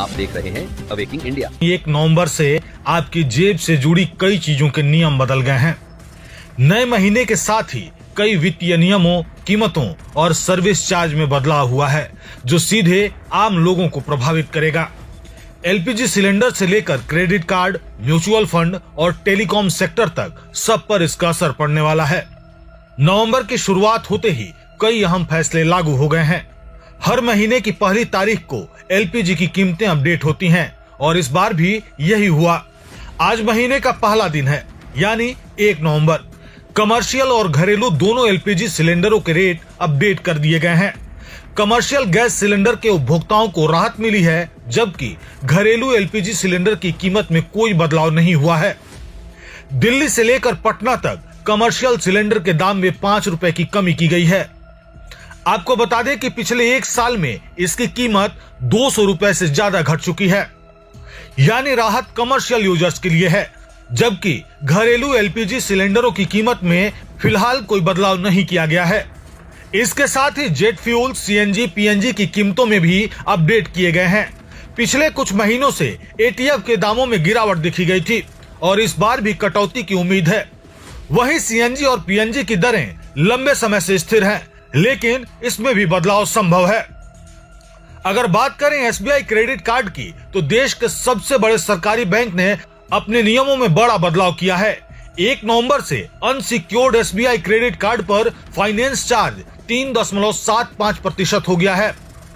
आप देख रहे हैं अवेकिंग इंडिया। 1 नवंबर से आपकी जेब से जुड़ी कई चीजों के नियम बदल गए हैं। नए महीने के साथ ही कई वित्तीय नियमों, कीमतों और सर्विस चार्ज में बदलाव हुआ है, जो सीधे आम लोगों को प्रभावित करेगा। एलपीजी सिलेंडर से लेकर क्रेडिट कार्ड, म्यूचुअल फंड और टेलीकॉम सेक्टर तक सब पर इसका असर पड़ने वाला है। नवंबर की शुरुआत होते ही कई अहम फैसले लागू हो गए हैं। हर महीने की पहली तारीख को एलपीजी की कीमतें अपडेट होती हैं और इस बार भी यही हुआ। आज महीने का पहला दिन है, यानी 1 नवंबर। कमर्शियल और घरेलू दोनों एलपीजी सिलेंडरों के रेट अपडेट कर दिए गए हैं। कमर्शियल गैस सिलेंडर के उपभोक्ताओं को राहत मिली है, जबकि घरेलू एलपीजी सिलेंडर की कीमत में कोई बदलाव नहीं हुआ है। दिल्ली से लेकर पटना तक कमर्शियल सिलेंडर के दाम में 5 रुपए की कमी की गई है। आपको बता दें कि पिछले 1 साल में इसकी कीमत 200 रुपए से ज्यादा घट चुकी है, यानी राहत कमर्शियल यूजर्स के लिए है, जबकि घरेलू एलपीजी सिलेंडरों की कीमत में फिलहाल कोई बदलाव नहीं किया गया है। इसके साथ ही जेट फ्यूल, सीएनजी, पीएनजी की कीमतों में भी अपडेट किए गए हैं। पिछले कुछ महीनों से एटीएफ के दामों में गिरावट दिखी गई थी और इस बार भी कटौती की उम्मीद है। वहीं सीएनजी और पीएनजी की दरें लंबे समय से स्थिर हैं, लेकिन इसमें भी बदलाव संभव है। अगर बात करें एसबीआई क्रेडिट कार्ड की, तो देश के सबसे बड़े सरकारी बैंक ने अपने नियमों में बड़ा बदलाव किया है। 1 नवंबर से अनसिक्योर्ड एसबीआई क्रेडिट कार्ड पर फाइनेंस चार्ज 3.75% हो गया है।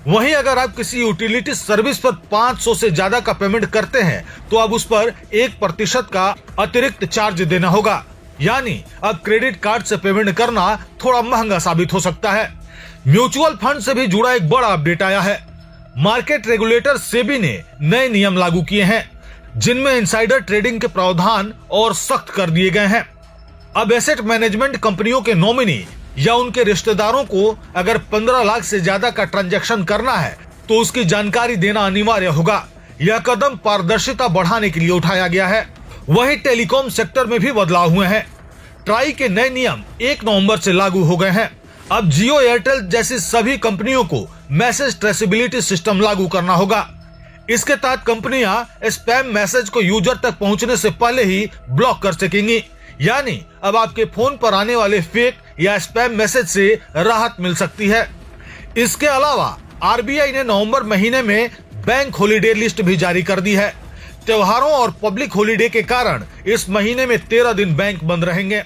वहीं अगर आप किसी यूटिलिटी सर्विस पर 500 से ज्यादा का पेमेंट करते हैं, तो अब उस पर 1% का अतिरिक्त चार्ज देना होगा। यानी अब क्रेडिट कार्ड से पेमेंट करना थोड़ा महंगा साबित हो सकता है। म्यूचुअल फंड से भी जुड़ा एक बड़ा अपडेट आया है। मार्केट रेगुलेटर सेबी ने नए नियम लागू किए हैं, जिनमें इनसाइडर ट्रेडिंग के प्रावधान और सख्त कर दिए गए हैं। अब एसेट मैनेजमेंट कंपनियों के नॉमिनी या उनके रिश्तेदारों को अगर 15 लाख से ज्यादा का ट्रांजैक्शन करना है, तो उसकी जानकारी देना अनिवार्य होगा। यह कदम पारदर्शिता बढ़ाने के लिए उठाया गया है। वहीं टेलीकॉम सेक्टर में भी बदलाव हुए हैं। ट्राई के नए नियम 1 नवंबर से लागू हो गए हैं। अब जियो, एयरटेल जैसी सभी कंपनियों को मैसेज ट्रेसेबिलिटी सिस्टम लागू करना होगा। इसके तहत कंपनियां स्पैम मैसेज को यूजर तक पहुंचने से पहले ही ब्लॉक कर सकेंगी। यानी अब आपके फोन पर आने वाले फेक या स्पैम मैसेज से राहत मिल सकती है। इसके अलावा आरबीआई ने नवंबर महीने में बैंक हॉलिडे लिस्ट भी जारी कर दी है। त्योहारों और पब्लिक हॉलिडे के कारण इस महीने में 13 दिन बैंक बंद रहेंगे।